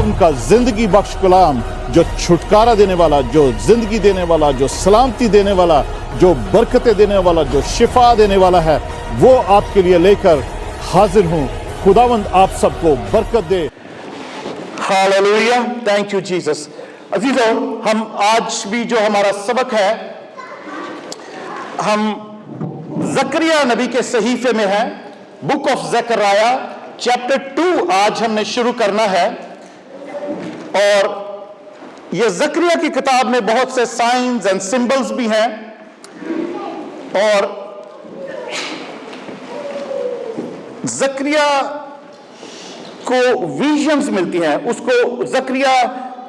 खुदावन का जिंदगी बख्श कलाम, जो छुटकारा देने वाला, जो जिंदगी देने वाला, जो सलामती देने वाला, जो बरकतें देने वाला, जो शिफा देने वाला है, वो आपके लिए लेकर हाजिर हूँ। खुदावंद आप सबको बरकत दे। Hallelujah, thank you Jesus. अजीजों, हम आज भी जो हमारा सबक है, हम जकरिया नबी के सहीफे में है, बुक ऑफ जकराया चैप्टर 2 आज हमने शुरू करना है। और ये जकरिया की किताब में बहुत से साइंस एंड सिंबल्स भी हैं और जकरिया को विजन्स मिलती हैं, उसको जकरिया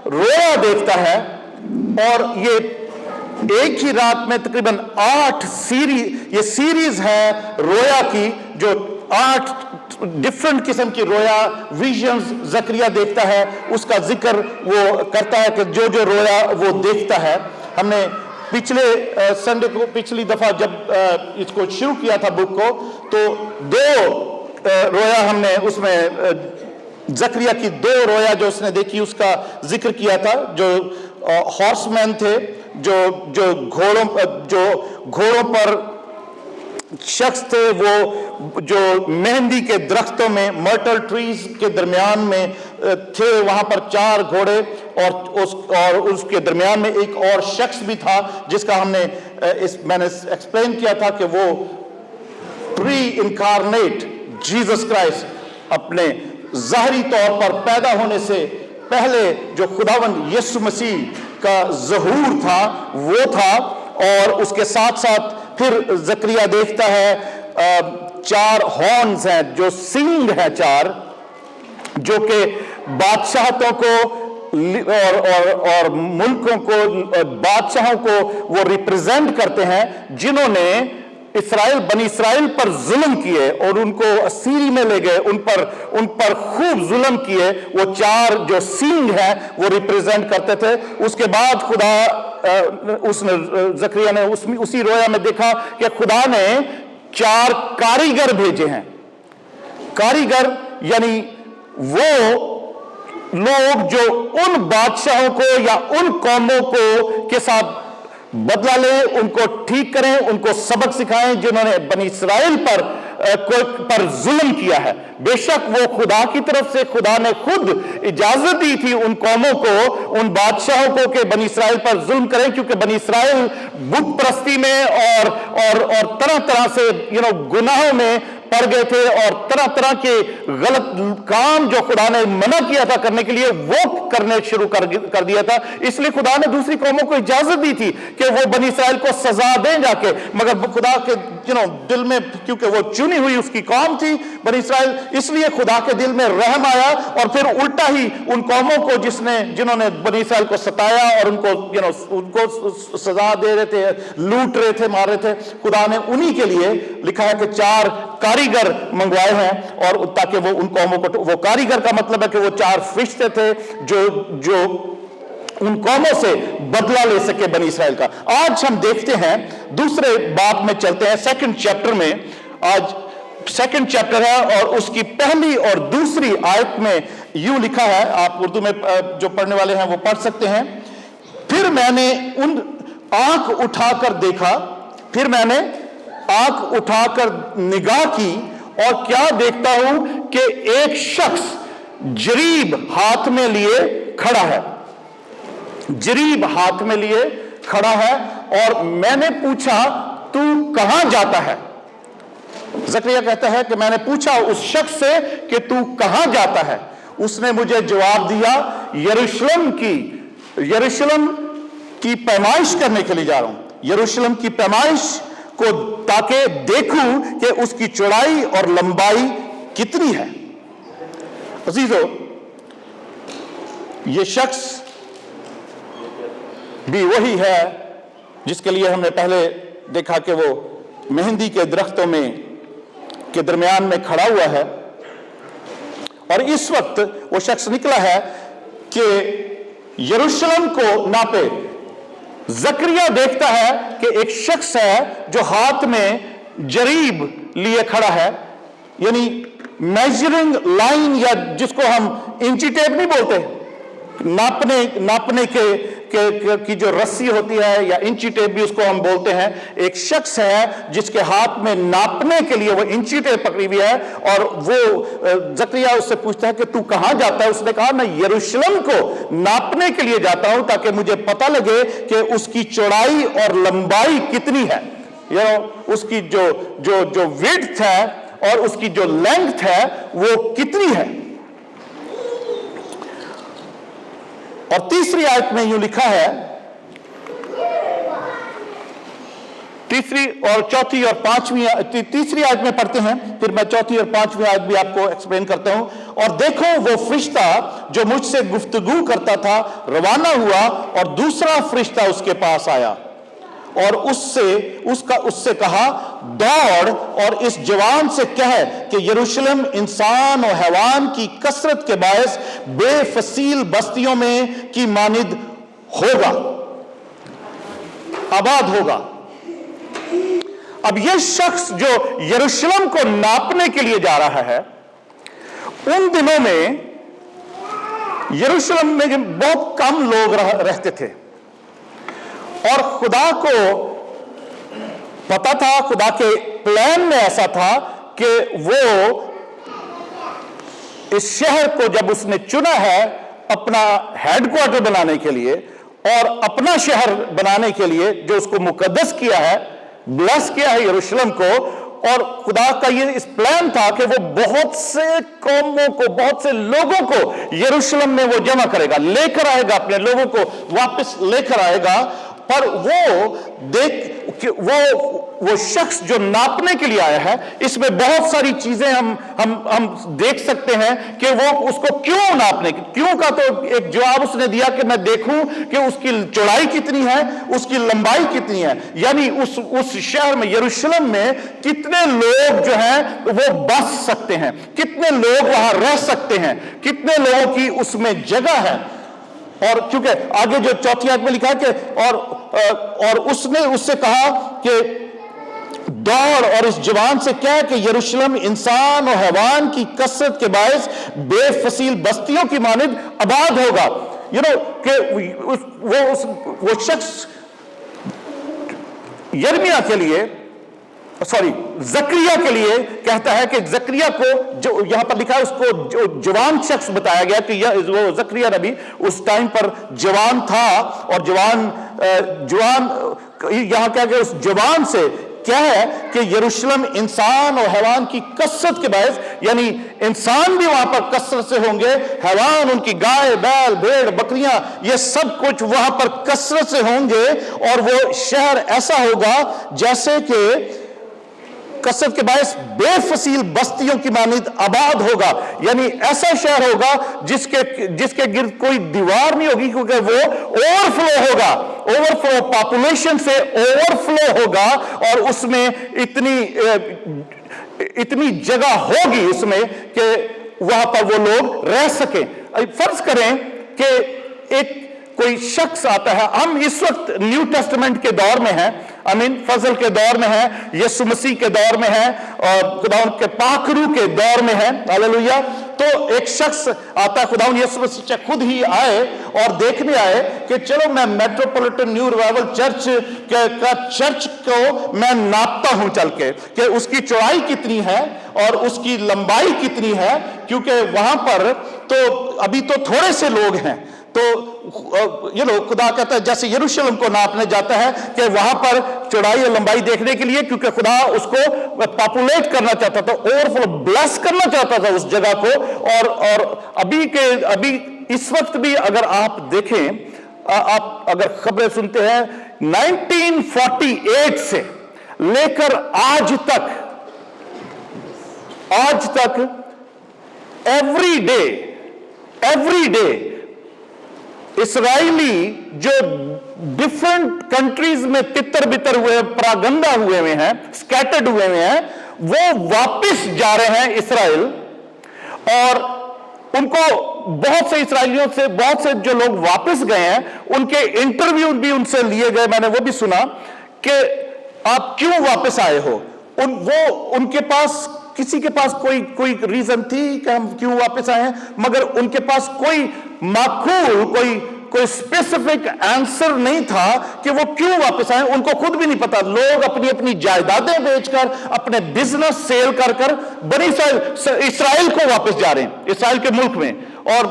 रोया देखता है और ये एक ही रात में तकरीबन 8 सीरीज है रोया की, जो 8 डिफरेंट किस्म की रोया विजन्स जकरिया देखता है, उसका जिक्र वो करता है कि जो जो रोया वो देखता है। हमने पिछले संडे को, पिछली दफा जब इसको शुरू किया था बुक को, तो 2 रोया हमने उसमें जकरिया की 2 रोया जो उसने देखी उसका जिक्र किया था। जो हॉर्समैन थे, जो घोड़ों पर शख्स थे, वो जो मेहंदी के दरख्तों में, मर्टल ट्रीज के दरमियान में थे, वहां पर 4 घोड़े और उसके दरमियान में एक और शख्स भी था, जिसका मैंने एक्सप्लेन किया था कि वो प्री इनकारनेट जीसस क्राइस्ट, अपने ज़ाहरी तौर पर पैदा होने से पहले जो खुदावंद यीशु मसीह का ज़हूर था वो था। और उसके साथ साथ फिर जकरिया देखता है 4 हॉर्न्स हैं, जो सींग है 4, जो कि बादशाहतों को और मुल्कों को, बादशाहों को वो रिप्रेजेंट करते हैं, जिन्होंने बनी इस्राएल पर जुल्म किए और उनको असीरी में ले गए, उन पर खूब जुल्म किए। वो 4 जो सींग है वो रिप्रेजेंट करते थे। उसके बाद खुदा जकरिया ने उसी रोया में देखा कि खुदा ने 4 कारीगर भेजे हैं। कारीगर यानी वो लोग जो उन बादशाहों को या उन कौमों को के साथ बदला ले, उनको ठीक करें, उनको सबक सिखाएं जिन्होंने बनी इस्राएल पर जुल्म किया है। बेशक वो खुदा की तरफ से खुदा ने खुद इजाजत दी थी उन कौमों को, उन बादशाहों को कि बनी इस्राएल पर जुल्म करें, क्योंकि बनी इस्राएल बुत परस्ती में और तरह तरह से गुनाहों में पड़ गए थे और तरह तरह के गलत काम जो खुदा ने मना किया था करने के लिए वो करने शुरू कर दिया था। इसलिए खुदा ने दूसरी कौमों को इजाजत दी थी कि वो बनी इस्राएल को सजा दें जाके, मगर खुदा के दिल में, क्योंकि वो चुनी हुई उसकी कौम थी बनी इस्राएल, इसलिए खुदा के दिल में रहम आया और फिर उल्टा ही उन कौमों को जिन्होंने बनी इस्राएल को सताया और उनको सजा दे रहे थे, लूट रहे थे, मार रहे थे, खुदा ने उन्हीं के लिए लिखा है कि 4 कारीगर मंगवाए हैं, और ताकि वो उन कौमों को, वो कारीगर का मतलब है कि वो 4 फरिश्ते थे जो उन कौमों से बदला ले सके बनी इस्राएल का। आज हम देखते हैं दूसरे बाब में चलते हैं, 2nd चैप्टर में। आज 2nd चैप्टर है और उसकी पहली और दूसरी आयत में यूं लिखा है, आप उर्दू में जो पढ़ने वाले हैं वो पढ़ सकते हैं। फिर मैंने आंख उठाकर निगाह की और क्या देखता हूं कि एक शख्स जरीब हाथ में लिए खड़ा है। जरीब हाथ में लिए खड़ा है और मैंने पूछा, तू कहां जाता है? जकरिया कहता है कि मैंने पूछा उस शख्स से कि तू कहां जाता है। उसने मुझे जवाब दिया, यरूशलेम की पैमाइश करने के लिए जा रहा हूं। यरूशलेम की पैमाइश को, ताकि देखूं कि उसकी चौड़ाई और लंबाई कितनी है। अजीजों, ये शख्स भी वही है जिसके लिए हमने पहले देखा कि वो मेहंदी के दरख्तों के दरमियान में खड़ा हुआ है, और इस वक्त वो शख्स निकला है कि यरूशलेम को नापे। जकरिया देखता है कि एक शख्स है जो हाथ में जरीब लिए खड़ा है, यानी मेजरिंग लाइन, या जिसको हम इंची टेप नहीं बोलते, नापने की जो रस्सी होती है, या इंची टेप भी उसको हम बोलते हैं, एक शख्स है जिसके हाथ में नापने के लिए वो इंची टेप पकड़ी हुई है, और वो जकरिया उससे पूछता है कि तू कहां जाता है? उसने कहा, मैं यरूशलेम को नापने के लिए जाता हूं ताकि मुझे पता लगे कि उसकी चौड़ाई और लंबाई कितनी है, उसकी जो विड्थ है और उसकी जो लेंथ है वो कितनी है। और तीसरी आयत में यूं लिखा है, तीसरी और चौथी और पांचवी, तीसरी आयत में पढ़ते हैं, फिर मैं चौथी और पांचवी आयत भी आपको एक्सप्लेन करता हूं। और देखो, वो फरिश्ता जो मुझसे गुफ्तगू करता था रवाना हुआ, और दूसरा फरिश्ता उसके पास आया और उससे कहा, दौड़ और इस जवान से कह कि यरूशलेम इंसान और हैवान की कसरत के बायस बेफसील बस्तियों में की मानिद होगा, आबाद होगा। अब यह शख्स जो यरूशलेम को नापने के लिए जा रहा है, उन दिनों में यरूशलेम में बहुत कम लोग रहते थे, और खुदा को पता था, खुदा के प्लान में ऐसा था कि वो इस शहर को जब उसने चुना है अपना हेडक्वार्टर बनाने के लिए और अपना शहर बनाने के लिए, जो उसको मुकद्दस किया है, ब्लेस किया है यरूशलेम को, और खुदा का ये इस प्लान था कि वो बहुत से कौमों को, बहुत से लोगों को यरूशलेम में वो जमा करेगा, लेकर आएगा, अपने लोगों को वापस लेकर आएगा। पर वो शख्स जो नापने के लिए आया है, इसमें बहुत सारी चीजें हम देख सकते हैं कि वो उसको क्यों नापने, क्यों का तो एक जवाब उसने दिया कि मैं देखूं कि उसकी चौड़ाई कितनी है, उसकी लंबाई कितनी है, यानी उस शहर में, यरूशलेम में कितने लोग जो हैं वो बस सकते हैं, कितने लोग वहां रह सकते हैं, कितने लोगों की उसमें जगह है। और क्योंकि आगे जो चौथी आयत में लिखा है कि और उसने उससे कहा कि दौड़ और इस जवान से कह कि यरूशलेम इंसान और हैवान की कसरत के बायस बेफसील बस्तियों की मानिद आबाद होगा। कि वो शख्स यिर्मयाह के लिए, जकरिया के लिए कहता है कि जकरिया को, जो यहां पर लिखा है, उसको जो जवान शख्स बताया गया कि वो जकरिया नबी उस टाइम पर जवान था, और जवान यहां क्या गया, उस जवान से क्या है कि यरूशलेम इंसान और हैवान की कसरत के बायस, यानी इंसान भी वहां पर कसरत से होंगे, हैवान उनकी गाय, बैल, भेड़, बकरियां, ये सब कुछ वहां पर कसरत से होंगे, और वो शहर ऐसा होगा जैसे कि कसरत के बायस बेफसील बस्तियों की मानिद आबाद होगा, यानी ऐसा शहर होगा जिसके गिर्द कोई दीवार नहीं होगी, क्योंकि वो ओवरफ्लो होगा, ओवरफ्लो, पॉपुलेशन से ओवरफ्लो होगा, और उसमें इतनी जगह होगी उसमें कि वहां पर वो लोग रह सके। फर्ज करें कि एक कोई शख्स आता है, हम इस वक्त न्यू टेस्टामेंट के दौर में हैं, फजल के दौर में है, यीशु मसीह के दौर में है, और खुदावंद के पाखरू के दौर में है, हालेलुया। तो एक शख्स आता है, खुदावंद यीशु मसीह खुद ही आए और देखने आए कि चलो मैं मेट्रोपॉलिटन न्यू रिवाइवल चर्च को मैं नापता हूं चल के, कि उसकी चौड़ाई कितनी है और उसकी लंबाई कितनी है, क्योंकि वहां पर तो अभी तो थोड़े से लोग हैं। तो खुदा कहता है जैसे यरूशलेम को नापने जाता है कि वहां पर चौड़ाई और लंबाई देखने के लिए, क्योंकि खुदा उसको पॉपुलेट करना चाहता था, ओवरफ्लो, ब्लेस करना चाहता था उस जगह को। और अभी इस वक्त भी अगर आप देखें, आप अगर खबरें सुनते हैं, 1948 से लेकर आज तक एवरी डे इसराइली जो डिफरेंट कंट्रीज में तितर बितर हुए, परागंदा हुए हैं, स्कैटर्ड हुए हैं, वो वापस जा रहे हैं इसराइल। और उनको बहुत से इसराइलियों से, बहुत से जो लोग वापस गए हैं, उनके इंटरव्यू भी उनसे लिए गए, मैंने वो भी सुना कि आप क्यों वापस आए हो, उनके पास किसी के पास कोई रीजन थी कि हम क्यों वापस आए हैं, मगर उनके पास कोई माकूल कोई स्पेसिफिक आंसर नहीं था कि वो क्यों वापस आए। उनको खुद भी नहीं पता। लोग अपनी अपनी जायदादें बेचकर, अपने बिजनेस सेल कर बनी इस्राएल को वापस जा रहे हैं, इस्राएल के मुल्क में, और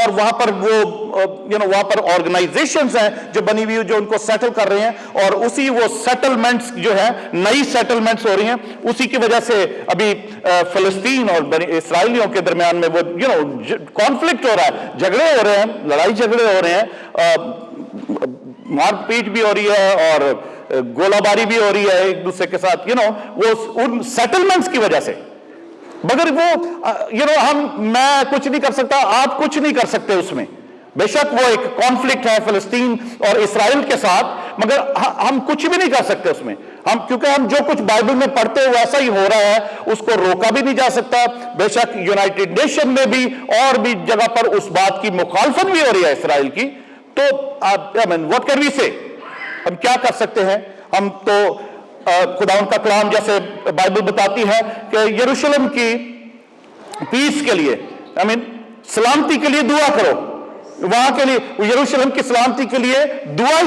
वहां पर वो वहां पर ऑर्गेनाइजेशंस हैं जो बनी हुई, जो उनको सेटल कर रहे हैं, और उसी वो सेटलमेंट्स जो है, नई सेटलमेंट्स हो रही हैं, उसी की वजह से अभी फिलिस्तीन और इसराइलियों के दरमियान में वो कॉन्फ्लिक्ट हो रहा है, झगड़े हो रहे हैं, लड़ाई झगड़े हो रहे हैं, मारपीट भी हो रही है और गोलाबारी भी हो रही है एक दूसरे के साथ, वो उन सेटलमेंट्स की वजह से। मगर वो मैं कुछ नहीं कर सकता, आप कुछ नहीं कर सकते उसमें। बेशक वो एक कॉन्फ्लिक्ट है फिलिस्तीन और इसराइल के साथ, मगर हम कुछ भी नहीं कर सकते उसमें। क्योंकि हम जो कुछ बाइबल में पढ़ते हैं वैसा ही हो रहा है, उसको रोका भी नहीं जा सकता। बेशक यूनाइटेड नेशन में भी और भी जगह पर उस बात की मुखालफत भी हो रही है इसराइल की। तो व्हाट कैन वी से, हम क्या कर सकते हैं? हम तो खुदा उनका कलाम जैसे बाइबल बताती है कि यरूशलेम की पीस के लिए, सलामती के लिए दुआ करो। वहां के लिए, यरूशलेम की सलामती के लिए दुआ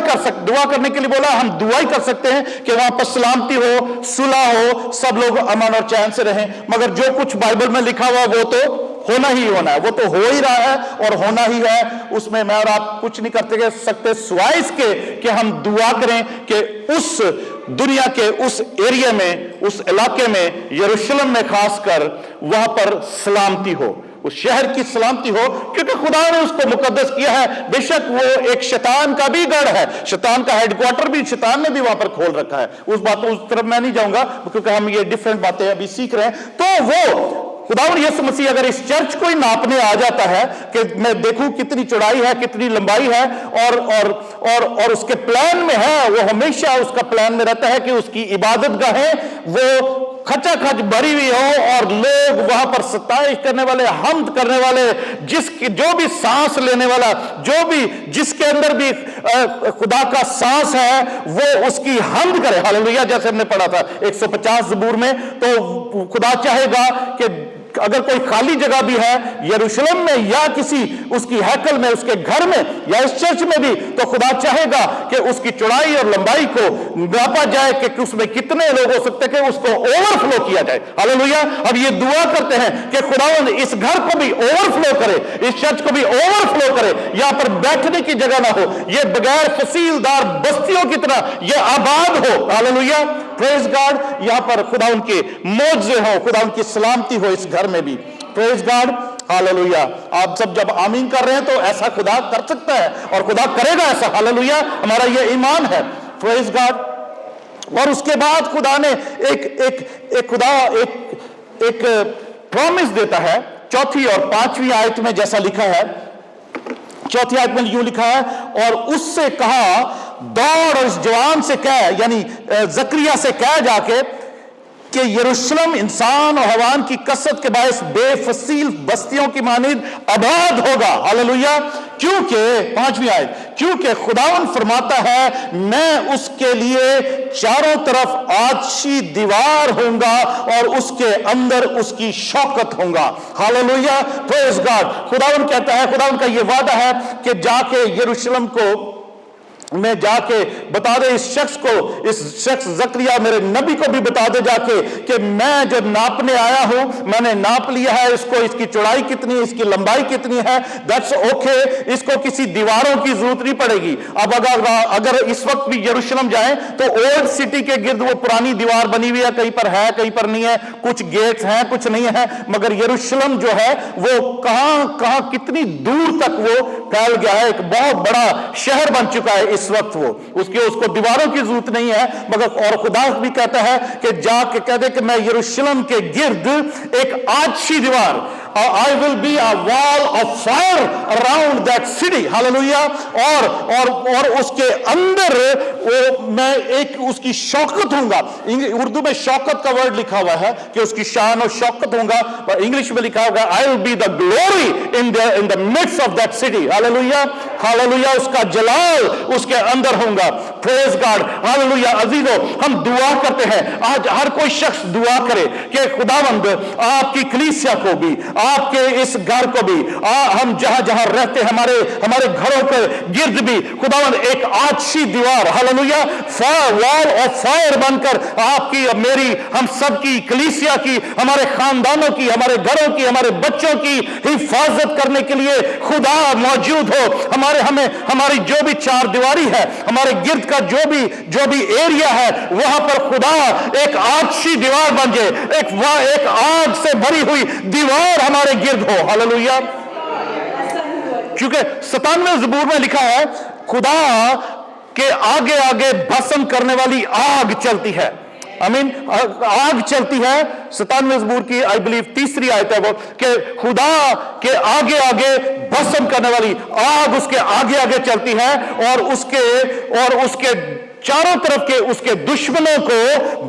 करने के लिए बोला। हम दुआ ही कर सकते हैं कि वहां पर सलामती हो, सुलह हो, सब लोग अमन और चैन से रहें। मगर जो कुछ बाइबल में लिखा हुआ वो तो होना ही होना है, वो तो हो ही रहा है और होना ही है। उसमें मैं और आप कुछ नहीं करते सकते सिवाय इसके कि हम दुआ करें कि उस दुनिया के उस एरिया में, उस इलाके में, यरूशलेम में खासकर, वहां पर सलामती हो, उस शहर की सलामती हो, क्योंकि खुदा ने उसको मुकद्दस किया है। बेशक वो एक शैतान का भी गढ़ है, शैतान का हेडक्वार्टर भी शैतान ने भी वहां पर खोल रखा है। उस तरफ मैं नहीं जाऊंगा क्योंकि हम ये डिफरेंट बातें अभी सीख रहे हैं। तो वो खुदावंद यीशु मसीह अगर इस चर्च को ही नापने आ जाता है कि मैं देखूं कितनी चौड़ाई है, कितनी लंबाई है, और उसके प्लान में है, वो हमेशा उसका प्लान में रहता है कि उसकी इबादत गाहें वो खचाखच भरी हुई हो और लोग वहां पर सताइश करने वाले, हमद करने वाले, जो भी सांस लेने वाला, जिसके अंदर भी खुदा का सांस है, वो उसकी हमद करे। हालेलुया। जैसे हमने पढ़ा था 150 ज़बूर में, तो खुदा चाहेगा कि अगर कोई खाली जगह भी है यरूशलेम में या किसी उसकी हैकल में, उसके घर में या इस चर्च में भी, तो खुदा चाहेगा कि उसकी चौड़ाई और लंबाई को नापा जाए कि उसमें कितने लोग हो सकते हैं, कि उसको ओवरफ्लो किया जाए। हालेलुया। अब ये दुआ करते हैं कि खुदावंद इस घर को भी ओवरफ्लो करे, इस चर्च को भी ओवरफ्लो करे, यहां पर बैठने की जगह ना हो, ये बगैर फसीलदार बस्तियों की तरह ये आबाद हो। हालेलुया। Praise God. यहां पर खुदा उनके मौजे हो, खुदा उनकी सलामती हो इस घर में भी। Praise God. हालेलुया। आप सब जब आमीन कर रहे हैं तो ऐसा खुदा कर सकता है और खुदा करेगा ऐसा। हालेलुया। हमारा ये ईमान है। Praise God. और उसके बाद खुदा ने एक प्रॉमिस देता है, चौथी और पांचवी आयत में, जैसा लिखा है। चौथी आयत में यूं लिखा है, और उससे कहा, दौड़ और इस जवान से कह, यानी जकरिया से कह जाके, कि यरूशलेम इंसान और हवान की कसरत के बायस बेफसील बस्तियों की मानिंद आबाद होगा। हालेलुया। क्योंकि पांचवी आयत, क्योंकि खुदावंद फरमाता है, मैं उसके लिए चारों तरफ आछी दीवार होऊंगा और उसके अंदर उसकी शौकत होगा। हालेलुया। Praise God. खुदावंद कहता है, खुदावंद का यह वादा है कि जाके यरूशलेम को मैं जाके बता दे इस शख्स जकरिया मेरे नबी को भी बता दे जाके कि मैं जो नापने आया हूं, मैंने नाप लिया है इसको, इसकी चौड़ाई कितनी है, इसकी लंबाई कितनी है। That's okay. इसको किसी दीवारों की जरूरत नहीं पड़ेगी। अब अगर इस वक्त भी यरूशलेम जाएं तो ओल्ड सिटी के गिर्द वो पुरानी दीवार बनी हुई है, कहीं पर है कहीं पर नहीं है, कुछ गेट्स हैं कुछ नहीं है, मगर यरूशलेम जो है वो कहां कितनी दूर तक वो फैल गया है, एक बहुत बड़ा शहर बन चुका है इस वक्त। वो उसको दीवारों की जरूरत नहीं है, मगर और खुदा भी कहता है कि जाके कह दे कि मैं यरूशलेम के गिर्द एक आछी दीवार, I will be a wall of fire around that city. Hallelujah. और उसके अंदर वो मैं एक उसकी शौकत होऊंगा। उर्दू में शौकत का वर्ड लिखा हुआ है कि उसकी शान और शौकत होगा, पर इंग्लिश में लिखा होगा I will be the glory in the midst of that city. Hallelujah. Hallelujah. उसका जलाल उसके अंदर होगा। Praise God, hallelujah. अजीजों, हम दुआ करते हैं, आज हर कोई शख्स दुआ करे कि खुदावंद आपकी कलीसिया को भी, आपके इस घर को भी, हम जहां जहां रहते हैं, हमारे घरों के गिर्द भी खुदावंद एक आछी दीवार, हालेलुया, वॉल ऑफ फायर बनकर आपकी, मेरी, हम सब की, कलीसिया की, हमारे खानदानों की, हमारे घरों की, हमारे बच्चों की हिफाजत करने के लिए खुदा मौजूद हो। हमारी जो भी चार दीवारी है, हमारे गिर्द का जो भी एरिया है, वहां पर खुदा एक आछी दीवार बन जाए, एक आग से भरी हुई दीवार हमारे गिर्द हो, हालेलुया। क्योंकि 97वें ज़बूर में लिखा है, खुदा के आगे आगे भस्म करने वाली आग चलती है। आग चलती है। 97वें ज़बूर की आई बिलीव तीसरी आयत है वो, कि खुदा के आगे आगे भस्म करने वाली आग उसके आगे आगे चलती है, और उसके चारों तरफ के उसके दुश्मनों को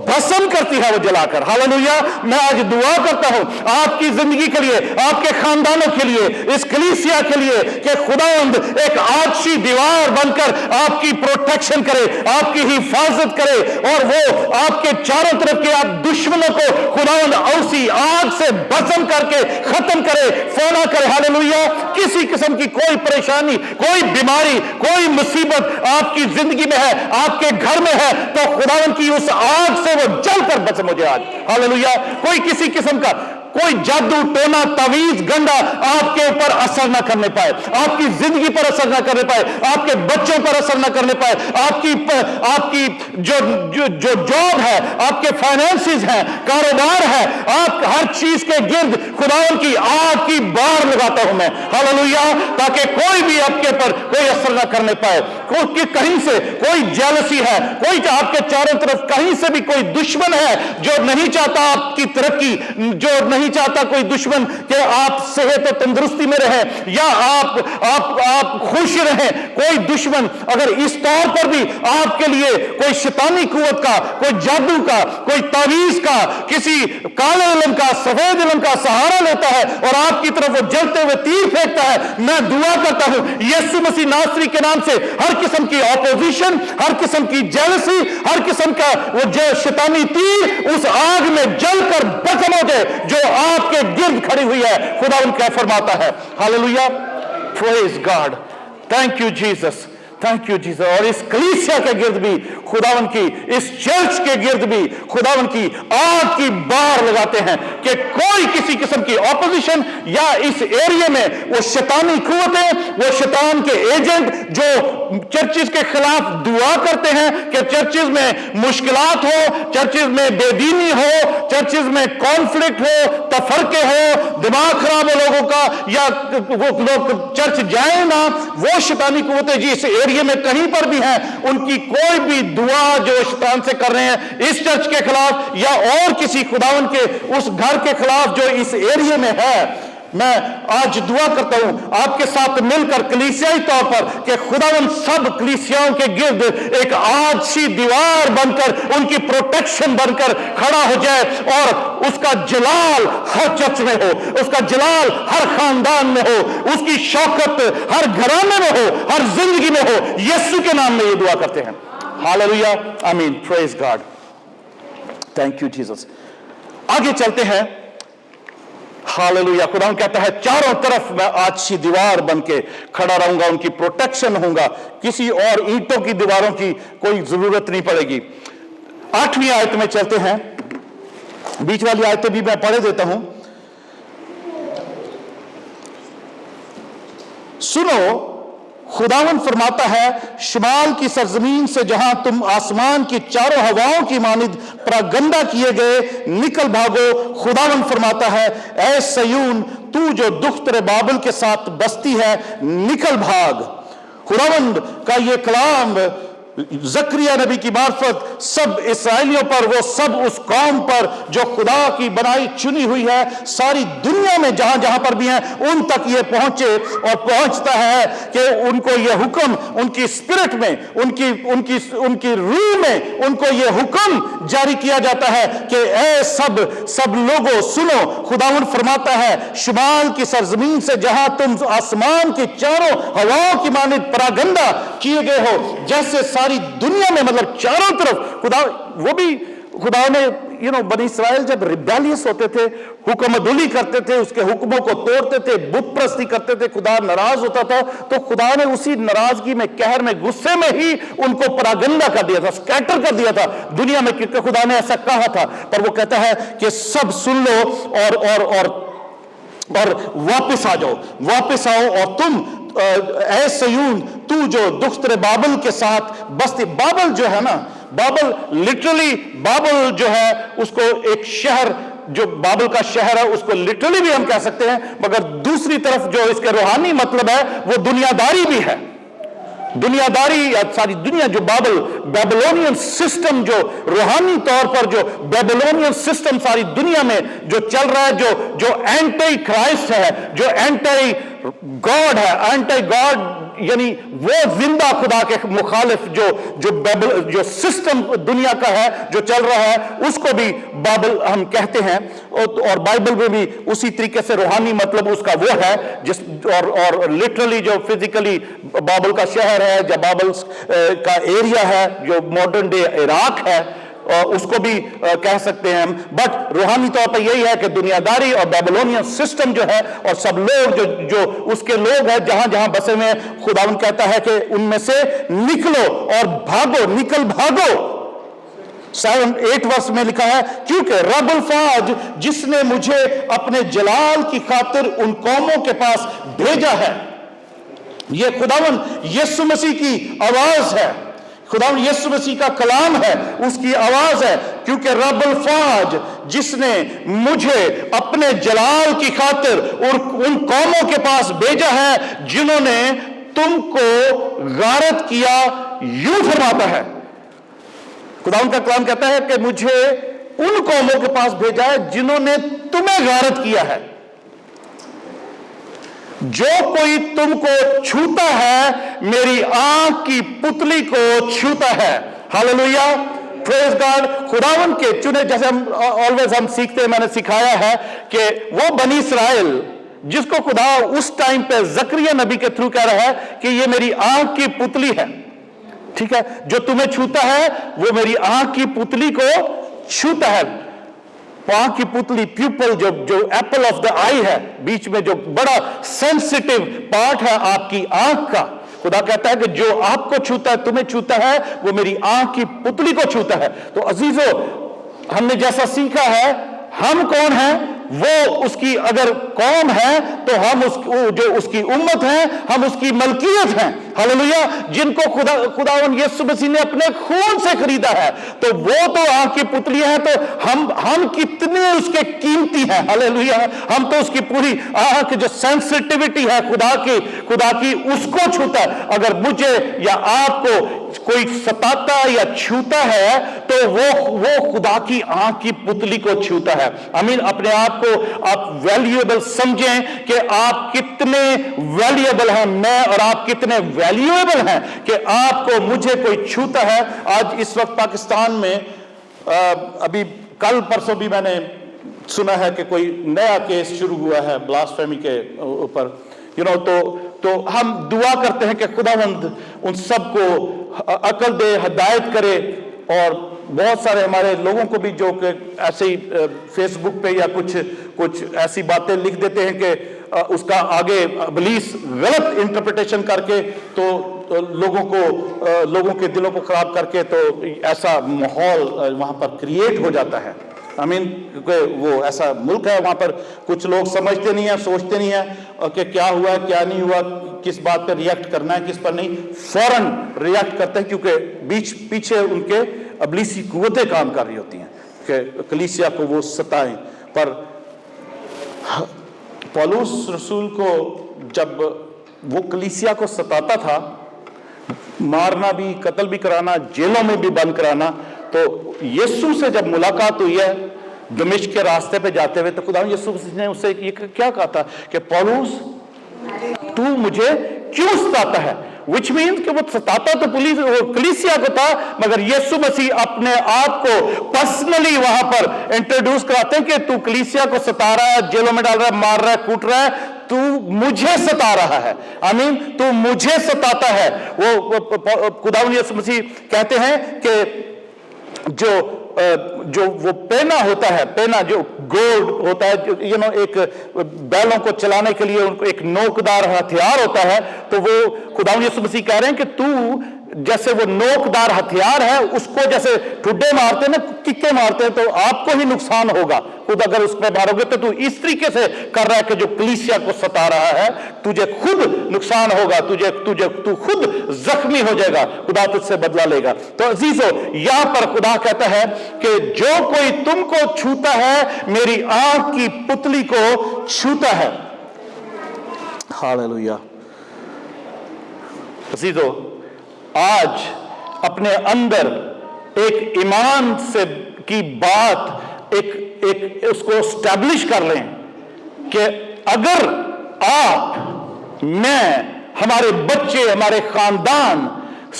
भस्म करती है वो जलाकर, हालेलुया। मैं आज दुआ करता हूं आपकी जिंदगी के लिए, आपके खानदानों के लिए, इस कलीसिया के लिए, कि खुदावंद एक आछी दीवार बनकर आपकी प्रोटेक्शन करे, आपकी हिफाजत करे, और वो आपके चारों तरफ के आप दुश्मनों को खुदावंद उसी आग से भस्म करके खत्म करे, फना करे, हालेलुया। किसी किस्म की कोई परेशानी, कोई बीमारी, कोई मुसीबत आपकी जिंदगी में है, आपके घर में है, तो खुदावंद की उस आग से वो जलकर भस्म हो जाए आज, हालेलुया। कोई किसी किस्म का कोई जादू टोना तावीज गंडा आपके ऊपर असर ना करने पाए, आपकी जिंदगी पर असर ना करने पाए, आपके बच्चों पर असर ना करने पाए, आपकी जो जॉब है, आपके फाइनेंसेस हैं, कारोबार है, आप हर चीज के गिर्द खुदावंद की आग की बार लगाता हूं मैं, हालेलुया, ताकि कोई भी आपके पर कोई असर ना करने पाए। कहीं से कोई जेलसी है, कोई आपके चारों तरफ कहीं से भी कोई दुश्मन है जो नहीं चाहता आपकी तरक्की, जो नहीं चाहता कोई दुश्मन कि आप सेहत और तंदुरुस्ती में रहे, या आप खुश रहे, कोई दुश्मन अगर इस तौर पर भी आपके लिए कोई शैतानी कुव्वत का, कोई जादू का, कोई तावीज का, किसी काले इल्म का, सफेद इल्म का सहारा लेता है और आपकी तरफ वो जलते हुए तीर फेंकता है, मैं दुआ करता हूं यीशु मसीह नासरी के नाम से हर किस्म की ऑपोजिशन, हर किस्म की जेलसी, हर किस्म का वो जो शैतानी तीर उस आग में जलकर भस्म हो जाए जो आपके गिर्द खड़ी हुई है। खुदावंद क्या फरमाता है, hallelujah, praise God, thank you Jesus, thank you Jesus. और इस कलीसिया के गिर्द भी खुदावंद की, इस चर्च के गिर्द भी खुदावंद की आग की बार लगाते हैं कि कोई किसी किस्म की ऑपोजिशन या इस एरिया में वो शैतानी कुव्वतें, वो शैतान के एजेंट जो चर्चिस के खिलाफ दुआ करते हैं कि चर्चिस में मुश्किलात हो, चर्चिस में बेदीनी हो, चर्चिस में कॉन्फ्लिक्ट हो, तफरके हो, दिमाग खराब हो लोगों का, या वो लोग चर्च जाए ना, वो शैतानी कुव्वतें जी इस एरिया में कहीं पर भी हैं, उनकी कोई भी दुआ जो शैतान से कर रहे हैं इस चर्च के खिलाफ या और किसी खुदावन के उस घर के खिलाफ जो इस एरिया में है, मैं आज दुआ करता हूं आपके साथ मिलकर कलीसियाई तौर पर कि खुदावन सब कलीसियाओं के गिर्द एक आछी दीवार बनकर, उनकी प्रोटेक्शन बनकर खड़ा हो जाए, और उसका जलाल हर चर्च में हो, उसका जलाल हर खानदान में हो, उसकी शौकत हर घराने में हो, हर जिंदगी में हो। यीशु के नाम में ये दुआ करते हैं, हालेलुया, आमीन, praise God, thank you Jesus. आगे चलते हैं, हालेलुया। खुदा कहता है चारों तरफ मैं आछी दीवार बन के खड़ा रहूंगा, उनकी प्रोटेक्शन होऊंगा, किसी और ईंटों की दीवारों की कोई जरूरत नहीं पड़ेगी। 8वीं आयत में चलते हैं, बीच वाली आयतें भी मैं पढ़े देता हूं, सुनो, खुदावन फरमाता है, शुमाल की सरजमीन से जहां तुम आसमान की चारों हवाओं की मानिद प्रागंदा किए गए, निकल भागो। खुदावन फरमाता है, ऐ सयून, तू जो दुख तेरे बाबल के साथ बसती है, निकल भाग। खुदावंद का ये कलाम ज़करिया नबी की मार्फत सब इसराइलियों पर, वो सब उस कौम पर जो खुदा की बनाई चुनी हुई है, सारी दुनिया में जहां जहां पर भी हैं उन तक ये पहुंचे, और पहुंचता है कि उनको ये हुक्म उनकी स्पिरिट में, उनकी रूह में उनको ये हुक्म जारी किया जाता है कि ऐ सब लोगों सुनो। खुदावंद फरमाता है, शुमाल की सरजमीन से जहां तुम आसमान की चारों हवाओं की मानिद परागंदा किए गए हो, जैसे सारी दुनिया में, मतलब चारों तरफ खुदा, वो भी खुदा ने बनी इस्राएल जब रिबेलियस होते थे, हुक्म अदुली करते थे, उसके हुक्मों को तोड़ते थे, बुत प्रस्ती करते थे, खुदा नाराज होता था, तो खुदा ने उसी नाराजगी में, कहर में, गुस्से में ही उनको परागंदा कर दिया था, स्कैटर कर दिया था दुनिया में, क्योंकि खुदा ने ऐसा कहा था। पर वो कहता है कि सब सुन लो और वापस आ जाओ, वापस आओ, और तुम ऐ सयून, तू जो दुख तेरे बाबल के साथ बसती। बाबल जो है ना, बाबल लिटरली, बाबल जो है उसको एक शहर, जो बाबल का शहर है, उसको लिटरली भी हम कह सकते हैं, मगर दूसरी तरफ जो इसके रूहानी मतलब है वो दुनियादारी भी है। दुनियादारी या सारी दुनिया, जो बाबल, बेबीलोनियन सिस्टम, जो रूहानी तौर पर जो बेबीलोनियन सिस्टम सारी दुनिया में जो चल रहा है, जो एंटी क्राइस्ट है, जो एंटी गॉड है, एंटी गॉड यानी वो जिंदा खुदा के मुखालिफ जो सिस्टम दुनिया का है, जो चल रहा है, उसको भी बाइबल हम कहते हैं। और बाइबल में भी उसी तरीके से रूहानी मतलब उसका वो है, जिस और लिटरली जो फिजिकली बाइबल का शहर है, जो बाइबल का एरिया है, जो मॉडर्न डे इराक है, उसको भी कह सकते हैं हम। बट रूहानी तौर पर यही है कि दुनियादारी और बेबीलोनियन सिस्टम जो है, और सब लोग जो उसके लोग हैं, जहां जहां बसे हुए हैं, खुदावंद कहता है कि उनमें से निकलो और भागो, निकल भागो। 7-8 वर्ष में लिखा है, क्योंकि रब्बुल फाज, जिसने मुझे अपने जलाल की खातिर उन कौमों के पास भेजा है। यह खुदावंद यीशु मसीह की आवाज है, खुदावंद यीशु मसीह का कलाम है, उसकी आवाज है। क्योंकि रब्बुल फाज, जिसने मुझे अपने जलाल की खातिर और उन कौमों के पास भेजा है जिन्होंने तुमको गारत किया, यूं फरमाता है। खुदावंद का कलाम कहता है कि मुझे उन कौमों के पास भेजा है जिन्होंने तुम्हें गारत किया है। जो कोई तुमको छूता है, मेरी आंख की पुतली को छूता है। Hallelujah, praise God. खुदावंद के चुने, जैसे हम ऑलवेज हम सीखते हैं, मैंने सिखाया है कि वो बनी इस्राएल जिसको खुदा उस टाइम पे जकरिया नबी के थ्रू कह रहा है कि ये मेरी आंख की पुतली है, ठीक है, जो तुम्हें छूता है वो मेरी आंख की पुतली को छूता है। आंख की पुतली, प्यूपल, जो एप्पल ऑफ द आई है, बीच में जो बड़ा सेंसिटिव पार्ट है आपकी आंख का, खुदा कहता है कि जो आपको छूता है, तुम्हें छूता है, वो मेरी आंख की पुतली को छूता है। तो अजीजों, हमने जैसा सीखा है, हम कौन हैं? वो उसकी अगर कौम है तो हम जो उसकी उम्मत है, हम उसकी मलकियत हैं। हालेलुया, जिनको खुदावन यीशु मसीह ने अपने खून से खरीदा है, तो वो तो आंख की पुतलियां हैं, तो हम कितने उसके कीमती हैं। हालेलुया, हम तो उसकी पूरी आंख, जो सेंसिटिविटी है खुदा की उसको छूता है। अगर मुझे या आपको कोई सताता या छूता है तो वो खुदा की आंख की पुतली को छूता है। आमीन। अपने आप को आप वैल्यूएबल समझें कि आप कितने वैल्यूएबल हैं, मैं और आप कितने वैल्यूएबल हैं कि आपको, मुझे कोई छूता है। आज इस वक्त पाकिस्तान में अभी कल परसों भी मैंने सुना है कि कोई नया केस शुरू हुआ है ब्लास्फेमी के ऊपर, तो हम दुआ करते हैं कि खुदावंद उन सबको अकल दे, हिदायत करे। और बहुत सारे हमारे लोगों को भी जो कि ऐसे ही फेसबुक पे या कुछ ऐसी बातें लिख देते हैं कि उसका आगे इब्लीस गलत इंटरप्रिटेशन करके तो लोगों के दिलों को खराब करके, तो ऐसा माहौल वहां पर क्रिएट हो जाता है। आमीन। क्योंकि वो ऐसा मुल्क है, वहां पर कुछ लोग समझते नहीं है, सोचते नहीं है कि क्या हुआ क्या नहीं हुआ, किस बात पर रिएक्ट करना है, किस पर नहीं, फौरन रिएक्ट करते हैं, क्योंकि पीछे उनके इब्लीसी कुव्वतें काम कर रही होती हैं कि कलीसिया को वो सताएं। पर पौलुस रसूल को जब वो कलीसिया को सताता था, मारना भी, कत्ल भी कराना, जेलों में भी बंद कराना, तो यीशु से जब मुलाकात हुई है दमिश्क के रास्ते पे जाते हुए, तो खुदा यीशु ने उससे ये क्या कहा था कि पौलुस, तू मुझे क्यों सताता है? विच मीन्स कि वो सताता तो कलीसिया को था, मगर यीशु मसीह अपने आप को पर्सनली वहां पर इंट्रोड्यूस कराते हैं कि तू कलीसिया को सता रहा है, जेलों में डाल रहा है, मार रहा है, कूट रहा है, تو مجھے ستا رہا ہے. آمین. تو مجھے ستاتا ہے. وہ خداوند یسوع مسیح کہتے ہیں کہ جو وہ پینا ہوتا ہے, پینا جو گولڈ ہوتا ہے, ایک بیلوں کو چلانے کے لیے ان کو ایک نوکدار ہتھیار ہوتا ہے, تو وہ خداوند یسوع مسیح کہہ رہے ہیں کہ تو جیسے وہ نوکدار ہتھیار ہے, اس کو جیسے ٹھڈے مارتے نا, ککے مارتے ہیں, تو آپ کو ہی نقصان ہوگا خود اگر اس پہ مارو گے. تو اس طریقے سے کر رہا ہے کہ جو کلیسیا کو ستا رہا ہے, تجھے خود نقصان ہوگا, تو خود زخمی ہو جائے گا, خدا تجھ سے بدلہ لے گا. تو عزیزو, یہاں پر خدا کہتا ہے کہ جو کوئی تم کو چھوتا ہے میری آنکھ کی پتلی کو چھوتا ہے. ہاللویا. عزیزو, آج اپنے اندر ایک ایمان سے کی بات ایک اس کو اسٹیبلش کر لیں کہ اگر آپ, میں, ہمارے بچے, ہمارے خاندان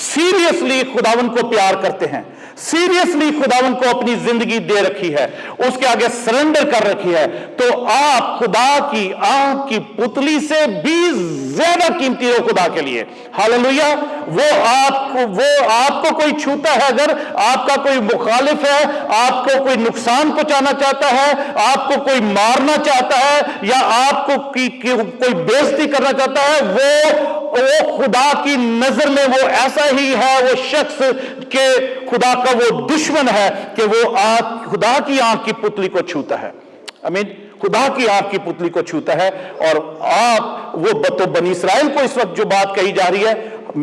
سیریسلی خداوند کو پیار کرتے ہیں, سیریسلی خداوند کو اپنی زندگی دے رکھی ہے, اس کے آگے سرنڈر کر رکھی ہے, تو آپ خدا کی آنکھ کی پتلی سے بھی زیادہ قیمتی ہو خدا کے لیے. ہاللویا. وہ آپ کو کوئی چھوتا ہے, اگر آپ کا کوئی مخالف ہے, آپ کو کوئی نقصان پہنچانا چاہتا ہے, آپ کو کوئی مارنا چاہتا ہے, یا آپ کو کوئی بےزتی کرنا چاہتا ہے, وہ خدا کی نظر میں وہ ایسا ہی ہے, وہ شخص کہ خدا کا وہ دشمن ہے کہ وہ خدا کی آنکھ کی پتلی کو چھوتا ہے. آمین. خدا کی آنکھ کی پتلی کو چھوتا ہے. اور آپ, وہ تو بنی اسرائیل کو اس وقت جو بات کہی جا رہی ہے,